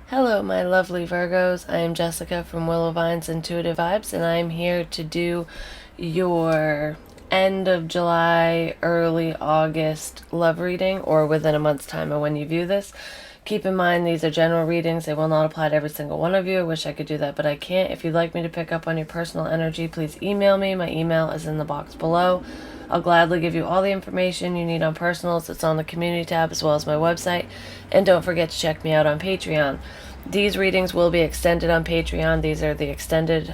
Hello, my lovely Virgos. I am Jessica from Willow Vine's Intuitive Vibes, and I am here to do your end of July, early August love reading, or within a month's time of when you view this. Keep in mind, these are general readings. They will not apply to every single one of you. I wish I could do that, but I can't. If you'd like me to pick up on your personal energy, please email me. My email is in the box below. I'll gladly give you all the information you need on personals. It's on the community tab as well as my website. And don't forget to check me out on Patreon. These readings will be extended on Patreon. These are the extended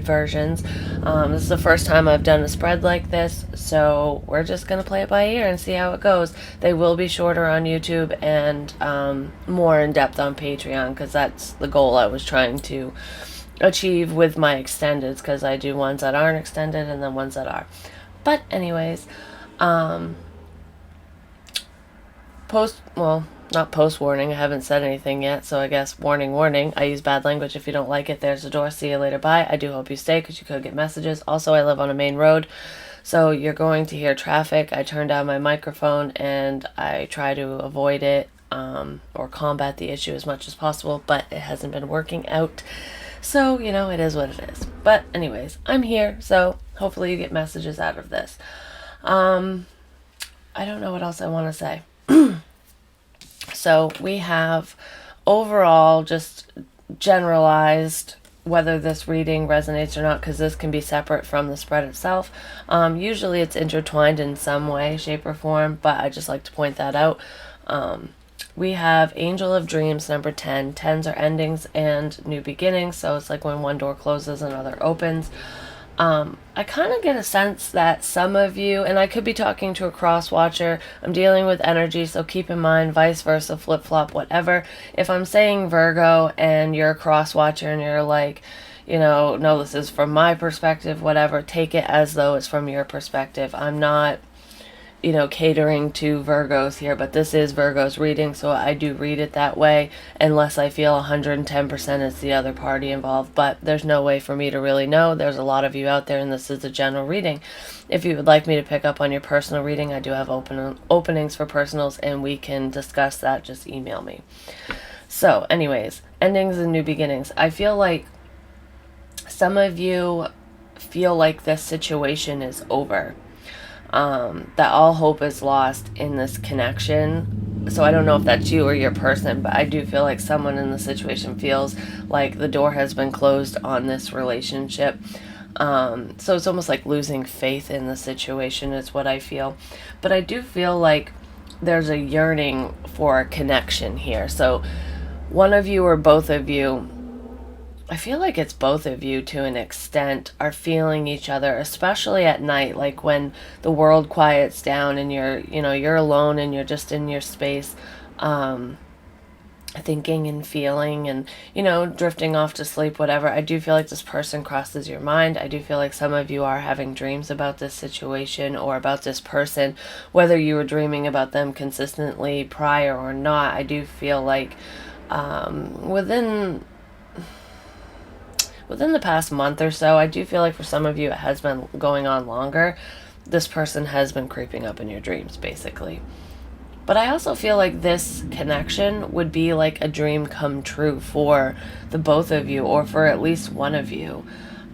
versions. This is the first time I've done a spread like this, so we're just going to play it by ear and see how it goes. They will be shorter on YouTube and more in-depth on Patreon, because that's the goal I was trying to achieve with my extendeds, because I do ones that aren't extended and then ones that are. But anyways, not post warning. I haven't said anything yet, so I guess warning. I use bad language. If you don't like it, there's the door. See you later. Bye. I do hope you stay, because you could get messages. Also, I live on a main road, so you're going to hear traffic. I turn down my microphone and I try to avoid it or combat the issue as much as possible, but it hasn't been working out. So, it is what it is. But anyways, I'm here, so hopefully you get messages out of this. I don't know what else I want to say. So we have overall just generalized whether this reading resonates or not, because this can be separate from the spread itself. Usually it's intertwined in some way, shape, or form, but I just like to point that out. We have Angel of Dreams, number 10. 10s are endings and new beginnings, so it's like when one door closes, another opens. I kind of get a sense that some of you, and I could be talking to a cross watcher, I'm dealing with energy, so keep in mind, vice versa, flip-flop, whatever. If I'm saying Virgo and you're a cross watcher and you're like, no, this is from my perspective, whatever, take it as though it's from your perspective. I'm not, catering to Virgos here, but this is Virgo's reading, so I do read it that way, unless I feel 110% it's the other party involved, but there's no way for me to really know. There's a lot of you out there, and this is a general reading. If you would like me to pick up on your personal reading, I do have openings for personals, and we can discuss that. Just email me. So, anyways, endings and new beginnings. I feel like some of you feel like this situation is over. That all hope is lost in this connection. So I don't know if that's you or your person, but I do feel like someone in the situation feels like the door has been closed on this relationship. So it's almost like losing faith in the situation is what I feel. But I do feel like there's a yearning for a connection here. So one of you or both of you, I feel like it's both of you to an extent, are feeling each other, especially at night, like when the world quiets down and you're alone and you're just in your space, thinking and feeling and, drifting off to sleep, whatever. I do feel like this person crosses your mind. I do feel like some of you are having dreams about this situation or about this person, whether you were dreaming about them consistently prior or not. I do feel like within the past month or so, I do feel like for some of you it has been going on longer. This person has been creeping up in your dreams, basically. But I also feel like this connection would be like a dream come true for the both of you, or for at least one of you.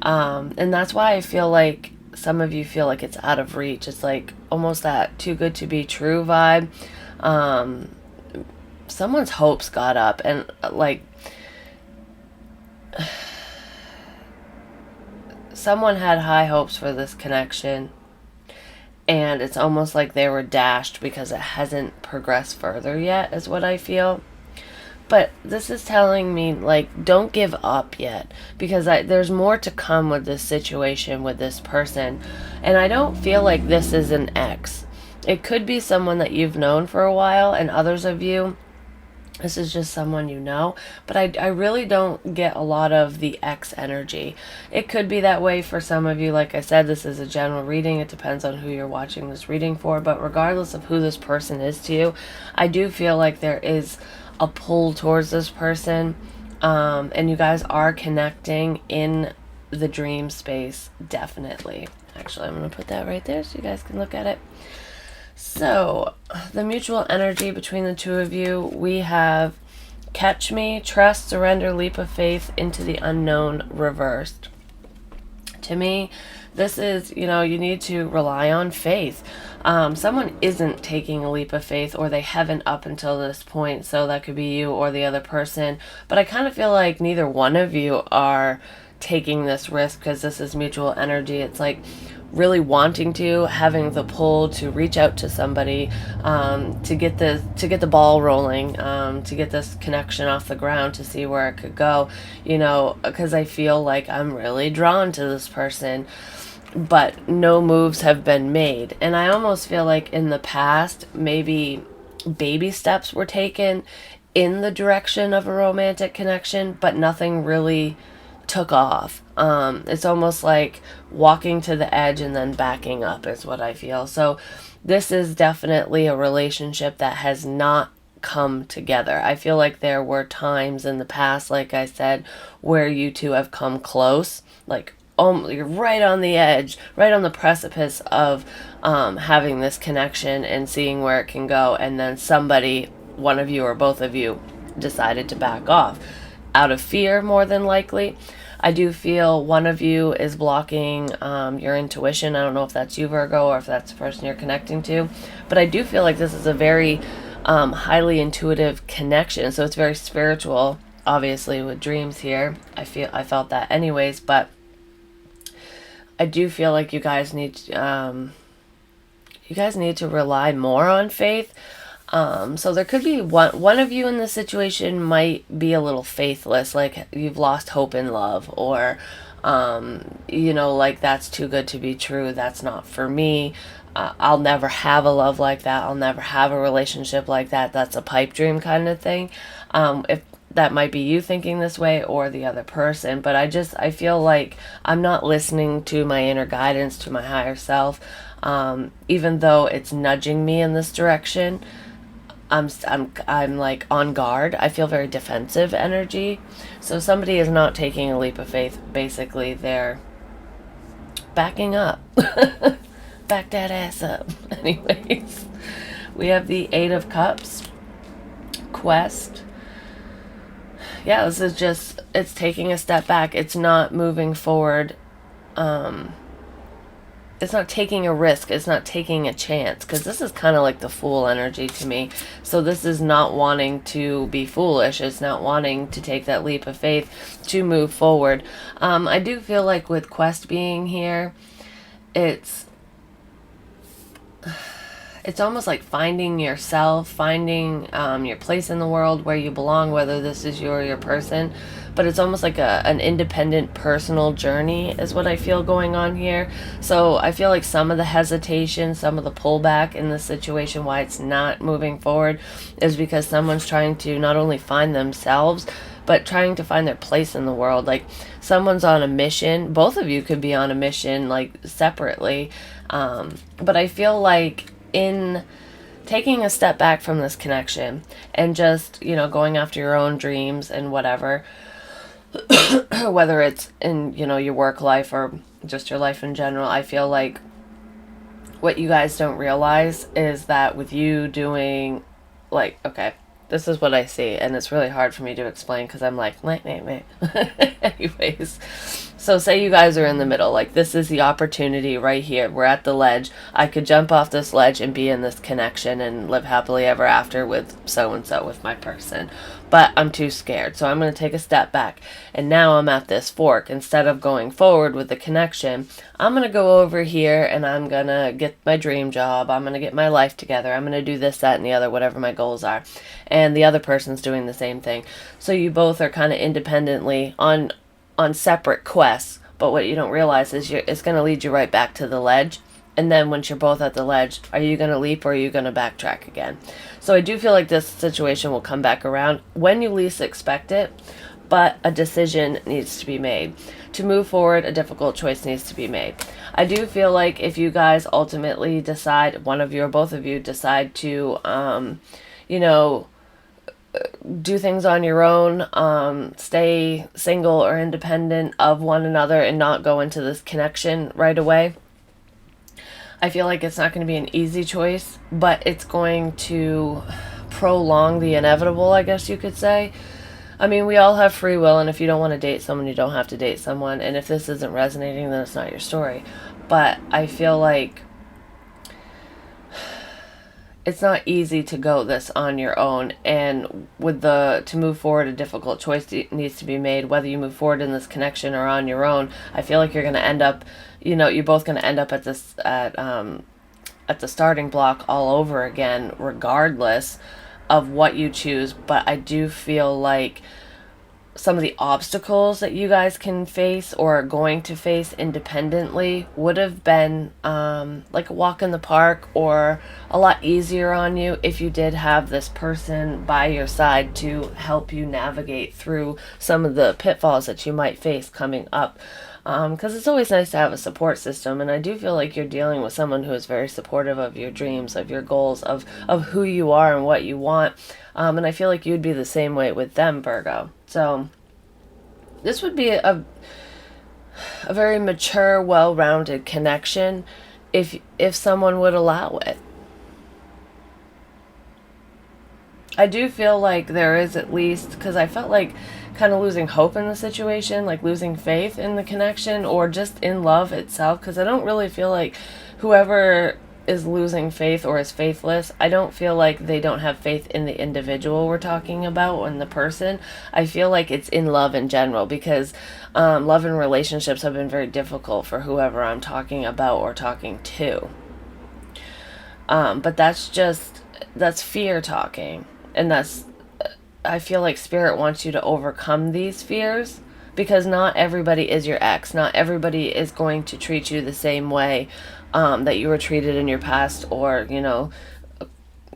And that's why I feel like some of you feel like it's out of reach. It's like almost that too good to be true vibe. Someone's hopes got up, and someone had high hopes for this connection, and it's almost like they were dashed because it hasn't progressed further yet, is what I feel. But this is telling me, don't give up yet, because there's more to come with this situation with this person. And I don't feel like this is an ex. It could be someone that you've known for a while, and others of you, this is just someone you know, but I really don't get a lot of the ex energy. It could be that way for some of you. Like I said, this is a general reading. It depends on who you're watching this reading for, but regardless of who this person is to you, I do feel like there is a pull towards this person, and you guys are connecting in the dream space, definitely. Actually, I'm going to put that right there so you guys can look at it. So, the mutual energy between the two of you, we have Catch me, trust, surrender, leap of faith into the unknown reversed. To me, this is, you need to rely on faith. Someone isn't taking a leap of faith, or they haven't up until this point, so that could be you or the other person. But I kind of feel like neither one of you are taking this risk, because this is mutual energy. It's like really wanting to, having the pull to reach out to somebody, to get the ball rolling, to get this connection off the ground, to see where it could go, because I feel like I'm really drawn to this person, but no moves have been made. And I almost feel like in the past, maybe baby steps were taken in the direction of a romantic connection, but nothing really took off. It's almost like walking to the edge and then backing up is what I feel. So this is definitely a relationship that has not come together. I feel like there were times in the past, like I said, where you two have come close, like you're right on the edge, right on the precipice of having this connection and seeing where it can go, and then somebody, one of you or both of you, decided to back off out of fear, more than likely. I do feel one of you is blocking your intuition. I don't know if that's you, Virgo, or if that's the person you're connecting to, but I do feel like this is a very highly intuitive connection. So it's very spiritual, obviously, with dreams here. I felt that anyways, but I do feel like you guys need to rely more on faith. So there could be one of you in this situation might be a little faithless, like you've lost hope in love, or like that's too good to be true, that's not for me, I'll never have a love like that, I'll never have a relationship like that, that's a pipe dream kind of thing. If that might be you thinking this way, or the other person, but I feel like I'm not listening to my inner guidance, to my higher self, even though it's nudging me in this direction. I'm like on guard. I feel very defensive energy. So somebody is not taking a leap of faith. Basically, they're backing up. Back that ass up. Anyways, we have the 8 of Cups. Quest. Yeah, this is just, it's taking a step back. It's not moving forward. It's not taking a risk. It's not taking a chance, because this is kind of like the Fool energy to me. So this is not wanting to be foolish. It's not wanting to take that leap of faith to move forward. I do feel like with Quest being here, it's almost like finding yourself, finding your place in the world, where you belong, whether this is you or your person. But it's almost like an independent personal journey is what I feel going on here. So I feel like some of the hesitation, some of the pullback in this situation, why it's not moving forward, is because someone's trying to not only find themselves, but trying to find their place in the world. Like someone's on a mission. Both of you could be on a mission, like separately. But I feel like in taking a step back from this connection and just, going after your own dreams and whatever, whether it's in, your work life or just your life in general, I feel like what you guys don't realize is that with you doing, like, okay, this is what I see, and it's really hard for me to explain because I'm like, meh. Anyways, so say you guys are in the middle, like this is the opportunity right here. We're at the ledge. I could jump off this ledge and be in this connection and live happily ever after with so-and-so, with my person. But I'm too scared, so I'm going to take a step back. And now I'm at this fork. Instead of going forward with the connection, I'm going to go over here and I'm going to get my dream job. I'm going to get my life together. I'm going to do this, that, and the other, whatever my goals are. And the other person's doing the same thing. So you both are kind of independently on separate quests. But what you don't realize is it's going to lead you right back to the ledge. And then once you're both at the ledge, are you going to leap or are you going to backtrack again? So I do feel like this situation will come back around when you least expect it, but a decision needs to be made. To move forward, a difficult choice needs to be made. I do feel like if you guys ultimately decide, one of you or both of you decide to, do things on your own, stay single or independent of one another and not go into this connection right away, I feel like it's not going to be an easy choice, but it's going to prolong the inevitable, I guess you could say. I mean, we all have free will, and if you don't want to date someone, you don't have to date someone. And if this isn't resonating, then it's not your story. But I feel like it's not easy to go this on your own, and to move forward, a difficult choice needs to be made, whether you move forward in this connection or on your own. I feel like you're going to end up, you're both going to end up at the starting block all over again, regardless of what you choose. But I do feel like some of the obstacles that you guys can face or are going to face independently would have been like a walk in the park, or a lot easier on you if you did have this person by your side to help you navigate through some of the pitfalls that you might face coming up. Because it's always nice to have a support system, and I do feel like you're dealing with someone who is very supportive of your dreams, of your goals, of who you are and what you want. And I feel like you'd be the same way with them, Virgo. So this would be a very mature, well-rounded connection if someone would allow it. I do feel like there is, at least, because I felt like kind of losing hope in the situation, like losing faith in the connection or just in love itself, because I don't really feel like whoever is losing faith or is faithless, I don't feel like they don't have faith in the individual we're talking about and the person. I feel like it's in love in general, because love and relationships have been very difficult for whoever I'm talking about or talking to. But that's fear talking. And I feel like Spirit wants you to overcome these fears, because not everybody is your ex. Not everybody is going to treat you the same way that you were treated in your past, or,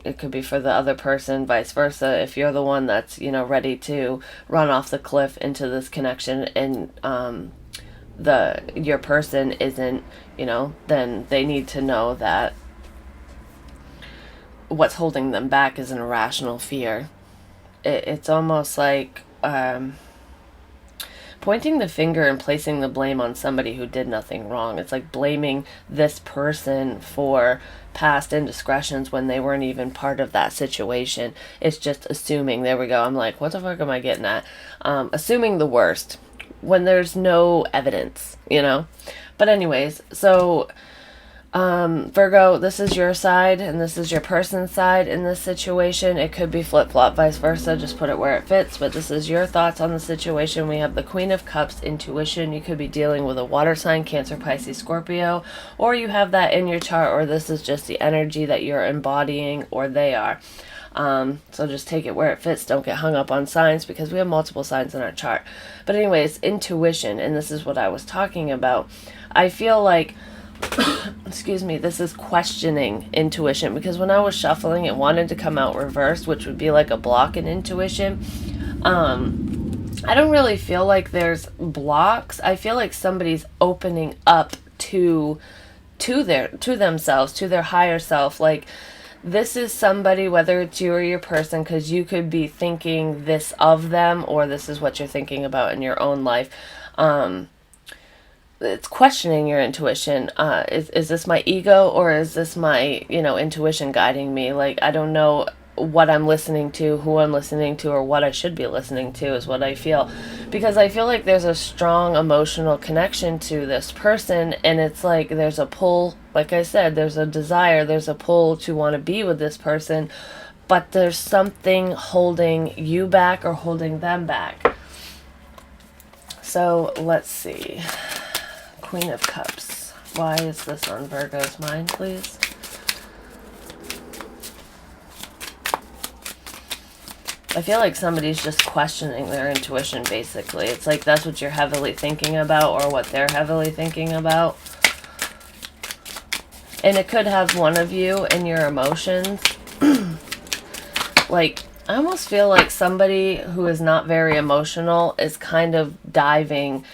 it could be for the other person, vice versa. If you're the one that's, ready to run off the cliff into this connection, and your person isn't, then they need to know that what's holding them back is an irrational fear. It's almost like pointing the finger and placing the blame on somebody who did nothing wrong. It's like blaming this person for past indiscretions when they weren't even part of that situation. It's just assuming. There we go. I'm like, what the fuck am I getting at? Assuming the worst when there's no evidence, But anyways, so Virgo, this is your side and this is your person's side in this situation. It could be flip-flop, vice versa. Just put it where it fits. But this is your thoughts on the situation. We have the Queen of Cups, intuition. You could be dealing with a water sign, Cancer, Pisces, Scorpio, or you have that in your chart, or this is just the energy that you're embodying, or they are. So just take it where it fits. Don't get hung up on signs, because we have multiple signs in our chart. But anyways, intuition, and this is what I was talking about. I feel like excuse me, this is questioning intuition, because when I was shuffling, it wanted to come out reversed, which would be like a block in intuition. I don't really feel like there's blocks. I feel like somebody's opening up to themselves, to their higher self. Like, this is somebody, whether it's you or your person, because you could be thinking this of them, or this is what you're thinking about in your own life. It's questioning your intuition. Is this my ego, or is this my, intuition guiding me? Like, I don't know what I'm listening to, who I'm listening to, or what I should be listening to, is what I feel. Because I feel like there's a strong emotional connection to this person, and it's like there's a pull, like I said, there's a desire, there's a pull to want to be with this person, but there's something holding you back or holding them back. So let's see. Queen of Cups. Why is this on Virgo's mind, please? I feel like somebody's just questioning their intuition, basically. It's like that's what you're heavily thinking about, or what they're heavily thinking about. And it could have one of you in your emotions. Like, I almost feel like somebody who is not very emotional is kind of diving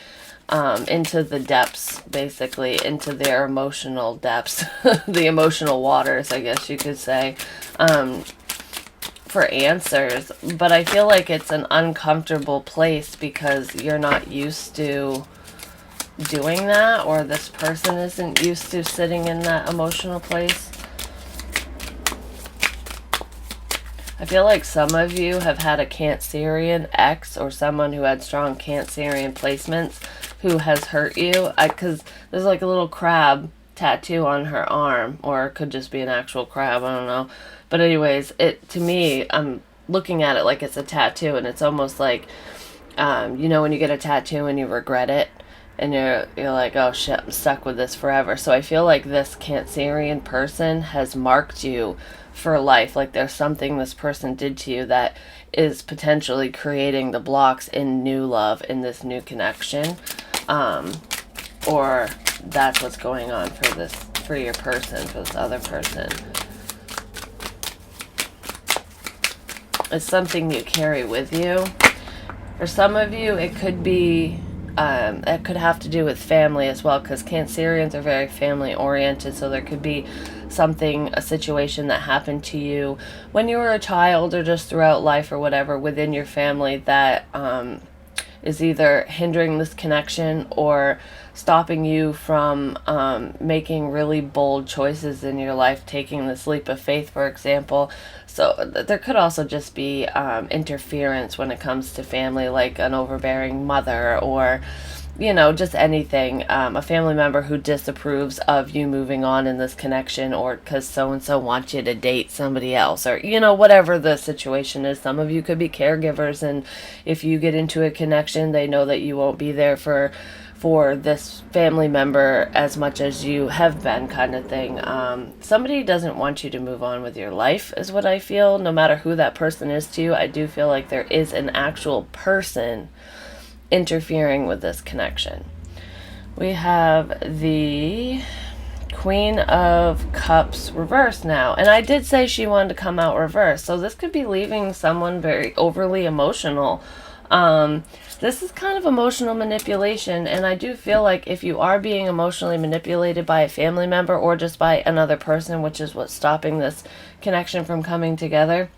into the depths, basically, into their emotional depths, the emotional waters, I guess you could say, for answers. But I feel like it's an uncomfortable place, because you're not used to doing that, or this person isn't used to sitting in that emotional place. I feel like some of you have had a Cancerian ex or someone who had strong Cancerian placements who has hurt you. Because there's like a little crab tattoo on her arm, or it could just be an actual crab, I don't know. But anyways, to me, I'm looking at it like it's a tattoo, and it's almost like, you know, when you get a tattoo and you regret it, and you're like, oh shit, I'm stuck with this forever. So I feel like this Cancerian person has marked you for life. Like there's something this person did to you that is potentially creating the blocks in new love, in this new connection. Or that's what's going on for your person, for this other person. It's something you carry with you. For some of you, it could be, it could have to do with family as well, because Cancerians are very family oriented, so there could be a situation that happened to you when you were a child or just throughout life or whatever within your family that is either hindering this connection or stopping you from making really bold choices in your life, taking this leap of faith, for example. So there could also just be interference when it comes to family, like an overbearing mother, or you know, just anything, a family member who disapproves of you moving on in this connection, or because so-and-so wants you to date somebody else, or, you know, whatever the situation is. Some of you could be caregivers, and if you get into a connection, they know that you won't be there for this family member as much as you have been, kind of thing. Somebody doesn't want you to move on with your life, is what I feel. No matter who that person is to you, I do feel like there is an actual person interfering with this connection. We have the Queen of Cups reversed now, and I did say she wanted to come out reversed, so this could be leaving someone very overly emotional. This is kind of emotional manipulation, and I do feel like if you are being emotionally manipulated by a family member or just by another person, which is what's stopping this connection from coming together,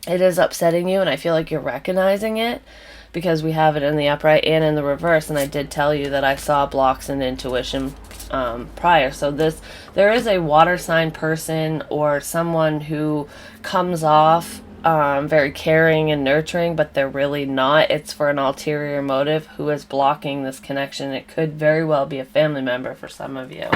it is upsetting you, and I feel like you're recognizing it, because we have it in the upright and in the reverse, and I did tell you that I saw blocks in intuition prior. So there is a water sign person or someone who comes off very caring and nurturing, but they're really not. It's for an ulterior motive who is blocking this connection. It could very well be a family member for some of you.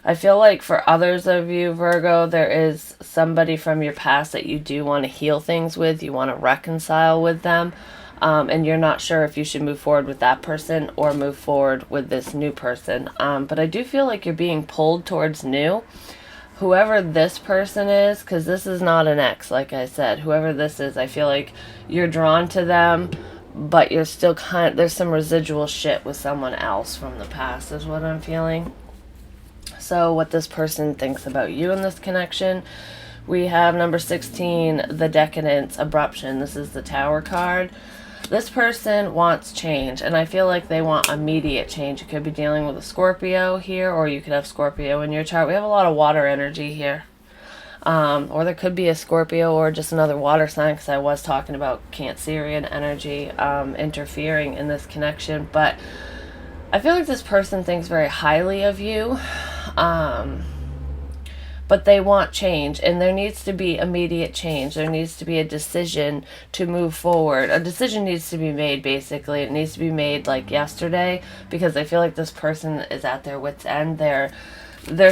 I feel like for others of you, Virgo, there is somebody from your past that you do want to heal things with. You want to reconcile with them. And you're not sure if you should move forward with that person or move forward with this new person. But I do feel like you're being pulled towards new. Whoever this person is, because this is not an ex, like I said. Whoever this is, I feel like you're drawn to them, but you're still there's some residual shit with someone else from the past, is what I'm feeling. So what this person thinks about you in this connection. We have number 16, the Decadence, Abruption. This is the Tower card. This person wants change, and I feel like they want immediate change. You could be dealing with a Scorpio here, or you could have Scorpio in your chart. We have a lot of water energy here. Or there could be a Scorpio or just another water sign, because I was talking about Cancerian energy interfering in this connection. But I feel like this person thinks very highly of you. But they want change, and there needs to be immediate change. There needs to be a decision to move forward. A decision needs to be made, basically. It needs to be made like yesterday, because I feel like this person is at their wit's end. They're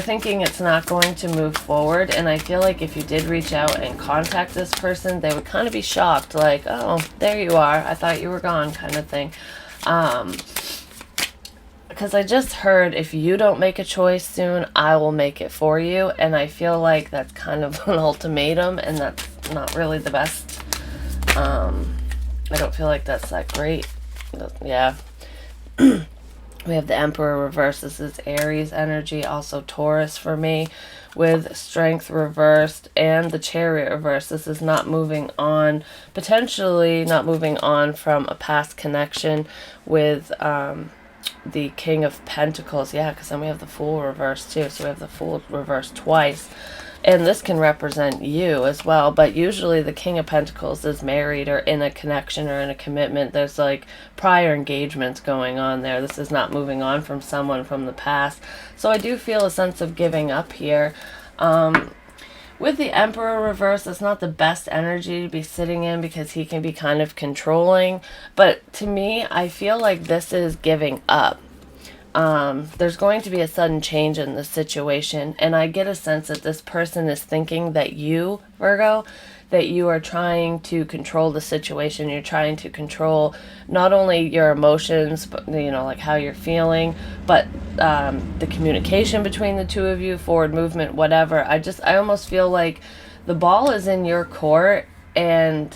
thinking it's not going to move forward, and I feel like if you did reach out and contact this person, they would kind of be shocked, like, oh, there you are, I thought you were gone, kind of thing. Because I just heard, if you don't make a choice soon, I will make it for you. And I feel like that's kind of an ultimatum, and that's not really the best. I don't feel like that's that great. Yeah. We have the Emperor reversed. This is Aries energy, also Taurus for me, with Strength reversed and the Chariot reversed. This is not moving on, potentially not moving on from a past connection with the King of Pentacles. Yeah, because then we have the Fool reversed too. So we have the Fool reversed twice. And this can represent you as well. But usually the King of Pentacles is married or in a connection or in a commitment. There's like prior engagements going on there. This is not moving on from someone from the past. So I do feel a sense of giving up here. With the Emperor reverse, it's not the best energy to be sitting in because he can be kind of controlling. But to me, I feel like this is giving up. There's going to be a sudden change in this situation, and I get a sense that this person is thinking that you, Virgo, that you are trying to control the situation. You're trying to control not only your emotions, but like how you're feeling, but the communication between the two of you, forward movement, whatever. I almost feel like the ball is in your court, and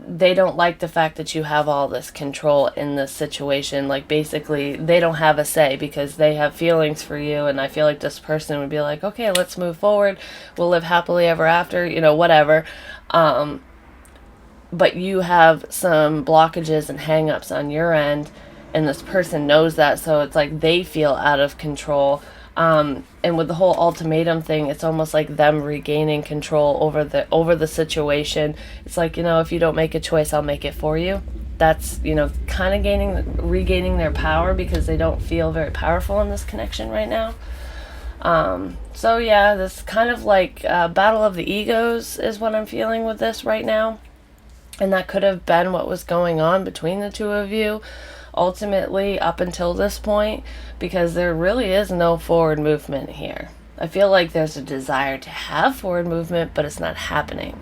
they don't like the fact that you have all this control in this situation. Like, basically, they don't have a say because they have feelings for you, and I feel like this person would be like, okay, let's move forward. We'll live happily ever after, whatever. But you have some blockages and hang-ups on your end, and this person knows that, so it's like they feel out of control. And with the whole ultimatum thing, it's almost like them regaining control over the situation. It's like, if you don't make a choice, I'll make it for you. That's, kind of regaining their power because they don't feel very powerful in this connection right now. So yeah, this kind of like battle of the egos is what I'm feeling with this right now. And that could have been what was going on between the two of you, ultimately, up until this point, because there really is no forward movement here. I feel like there's a desire to have forward movement, but it's not happening.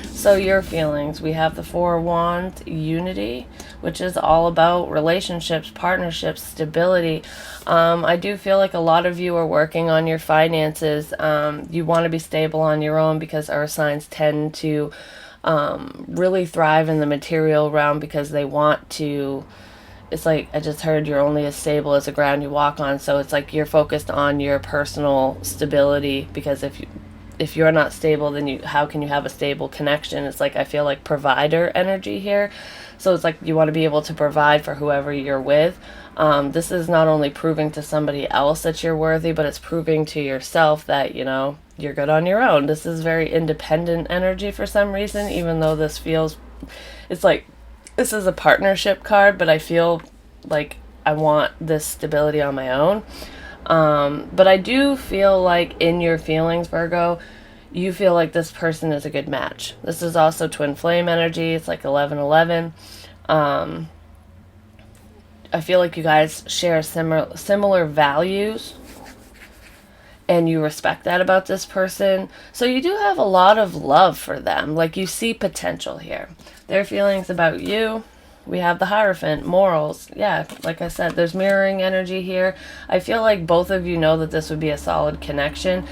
So your feelings, we have the Four of Wands, unity, which is all about relationships, partnerships, stability. I do feel like a lot of you are working on your finances. You want to be stable on your own because earth signs tend to really thrive in the material realm because they want to. It's like, I just heard, you're only as stable as the ground you walk on. So it's like you're focused on your personal stability, because if you're not stable, then how can you have a stable connection? It's like, I feel like provider energy here. So it's like you want to be able to provide for whoever you're with. This is not only proving to somebody else that you're worthy, but it's proving to yourself that, you're good on your own. This is very independent energy for some reason, even though this feels, it's like, this is a partnership card, but I feel like I want this stability on my own. But I do feel like in your feelings, Virgo, you feel like this person is a good match. This is also twin flame energy. It's like 11-11. I feel like you guys share similar values, and you respect that about this person. So you do have a lot of love for them. Like, you see potential here. Their feelings about you, we have the Hierophant, morals. Yeah, like I said, there's mirroring energy here. I feel like both of you know that this would be a solid connection.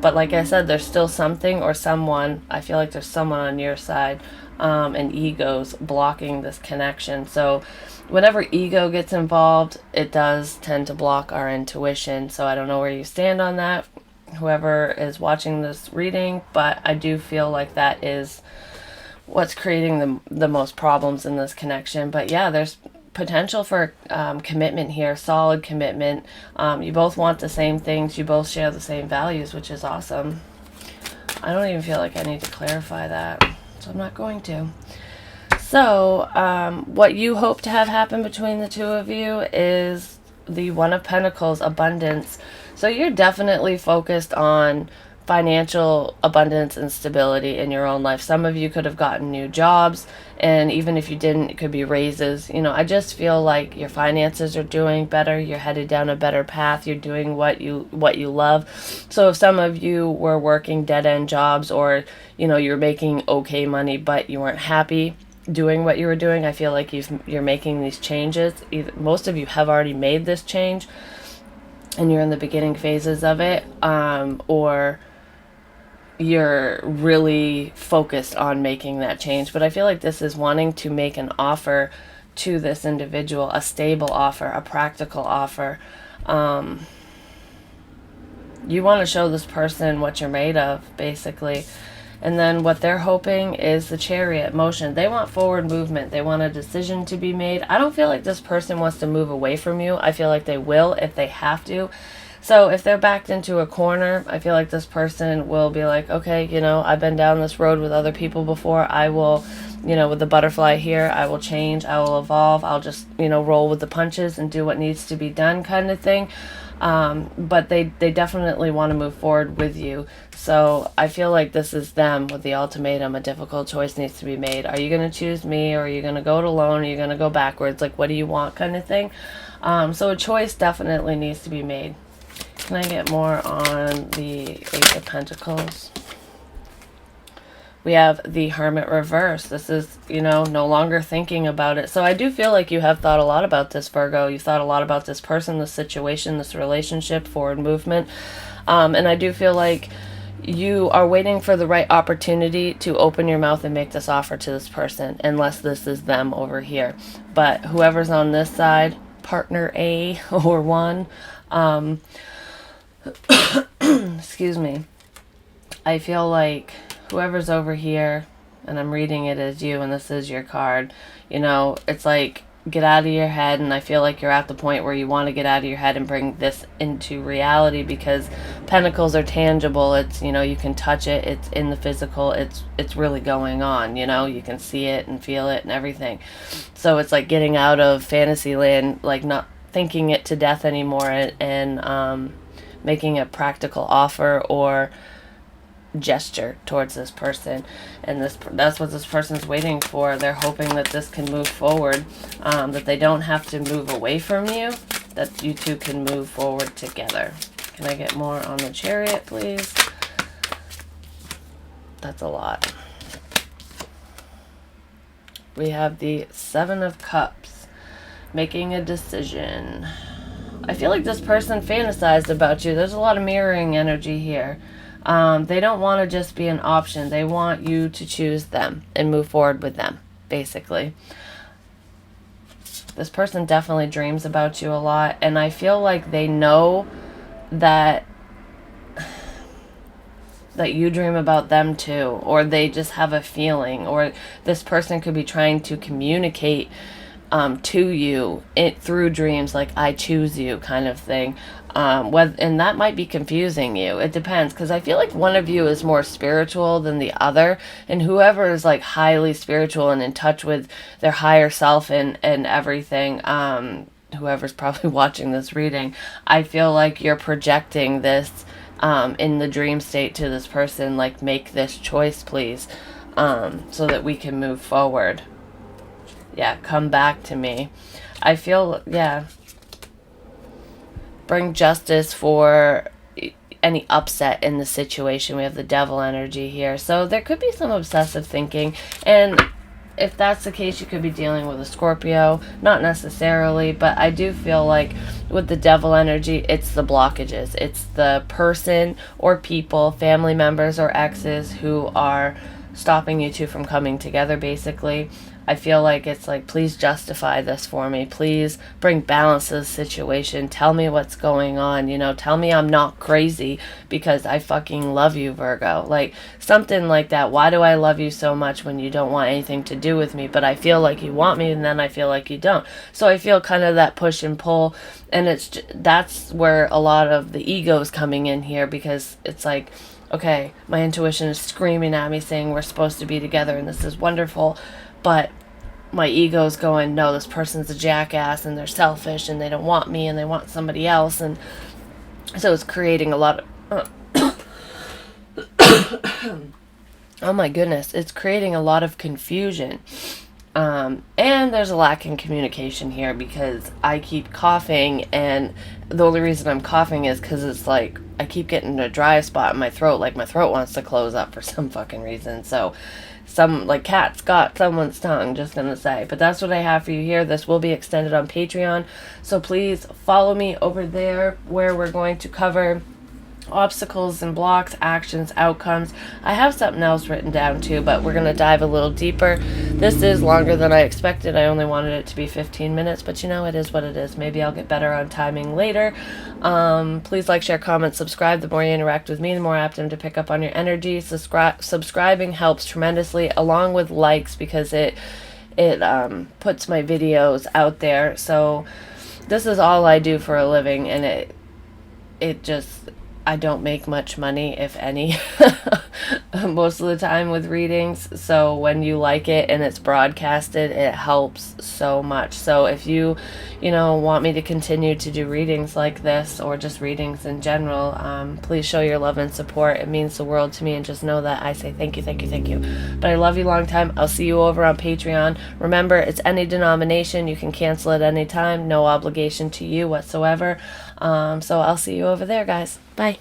But like I said, there's still something or someone. I feel like there's someone on your side, and egos blocking this connection. So whenever ego gets involved, it does tend to block our intuition. So I don't know where you stand on that, whoever is watching this reading, but I do feel like that is what's creating the most problems in this connection. But yeah, there's potential for commitment here, solid commitment. You both want the same things. You both share the same values, which is awesome. I don't even feel like I need to clarify that, so I'm not going to. So what you hope to have happen between the two of you is the One of Pentacles, abundance. So you're definitely focused on financial abundance and stability in your own life. Some of you could have gotten new jobs, and even if you didn't, it could be raises. I just feel like your finances are doing better. You're headed down a better path. You're doing what you love. So if some of you were working dead-end jobs, or you're making okay money but you weren't happy doing what you were doing, I feel like you're making these changes. Most of you have already made this change and you're in the beginning phases of it, or you're really focused on making that change. But I feel like this is wanting to make an offer to this individual, a stable offer, a practical offer. You want to show this person what you're made of, basically. And then what they're hoping is the Chariot, motion. They want forward movement. They want a decision to be made. I don't feel like this person wants to move away from you. I feel like they will if they have to. So if they're backed into a corner, I feel like this person will be like, okay, I've been down this road with other people before. I will, with the butterfly here, I will change. I will evolve. I'll just, roll with the punches and do what needs to be done, kind of thing. But they definitely want to move forward with you. So I feel like this is them with the ultimatum. A difficult choice needs to be made. Are you going to choose me, or are you going to go it alone? Are you going to go backwards? Like, what do you want, kind of thing. So a choice definitely needs to be made. Can I get more on the Eight of Pentacles? We have the Hermit reverse. This is, no longer thinking about it. So I do feel like you have thought a lot about this, Virgo. You've thought a lot about this person, this situation, this relationship, forward movement. And I do feel like you are waiting for the right opportunity to open your mouth and make this offer to this person, unless this is them over here. But whoever's on this side, partner A or one, excuse me, I feel like whoever's over here, and I'm reading it as you, and this is your card, it's like, get out of your head. And I feel like you're at the point where you want to get out of your head and bring this into reality, because pentacles are tangible. It's, you can touch it. It's in the physical. It's really going on, you can see it and feel it and everything. So it's like getting out of fantasy land, like not thinking it to death anymore, and making a practical offer or gesture towards this person. And that's what this person's waiting for. They're hoping that this can move forward, that they don't have to move away from you, that you two can move forward together. Can I get more on the Chariot, please? That's a lot. We have the Seven of Cups, making a decision. I feel like this person fantasized about you. There's a lot of mirroring energy here. They don't want to just be an option. They want you to choose them and move forward with them, basically. This person definitely dreams about you a lot, and I feel like they know that you dream about them too, or they just have a feeling, or this person could be trying to communicate to you through dreams, like I choose you kind of thing. And that might be confusing you. It depends, because I feel like one of you is more spiritual than the other, and whoever is like highly spiritual and in touch with their higher self and everything, whoever's probably watching this reading, I feel like you're projecting this in the dream state to this person, like, make this choice please, so that we can move forward. Yeah, come back to me. I feel, bring justice for any upset in the situation. We have the Devil energy here. So there could be some obsessive thinking. And if that's the case, you could be dealing with a Scorpio. Not necessarily, but I do feel like with the Devil energy, it's the blockages. It's the person or people, family members or exes, who are stopping you two from coming together, basically. I feel like it's like, please justify this for me. Please bring balance to the situation. Tell me what's going on. Tell me I'm not crazy, because I fucking love you, Virgo. Like, something like that. Why do I love you so much when you don't want anything to do with me? But I feel like you want me, and then I feel like you don't. So I feel kind of that push and pull. And that's where a lot of the ego is coming in here, because it's like, okay, my intuition is screaming at me saying we're supposed to be together and this is wonderful, but my ego's going, no, this person's a jackass and they're selfish and they don't want me and they want somebody else. And so it's creating a lot of oh my goodness, it's creating a lot of confusion. And there's a lack in communication here, because I keep coughing, and the only reason I'm coughing is because it's like I keep getting a dry spot in my throat, like my throat wants to close up for some fucking reason. So some, like, cat's got someone's tongue, just gonna say. But that's what I have for you here. This will be extended on Patreon, so please follow me over there, where we're going to cover obstacles and blocks, actions, outcomes. I have something else written down too, but we're going to dive a little deeper. This is longer than I expected. I only wanted it to be 15 minutes, but it is what it is. Maybe I'll get better on timing later. Please like, share, comment, subscribe. The more you interact with me, the more apt I'm to pick up on your energy. Subscribing helps tremendously, along with likes, because it puts my videos out there. So this is all I do for a living, and it just I don't make much money, if any, most of the time with readings. So when you like it and it's broadcasted, it helps so much. So if you, want me to continue to do readings like this or just readings in general, please show your love and support. It means the world to me, and just know that I say thank you, thank you, thank you. But I love you long time. I'll see you over on Patreon. Remember, it's any denomination. You can cancel at any time. No obligation to you whatsoever. So I'll see you over there, guys. Bye.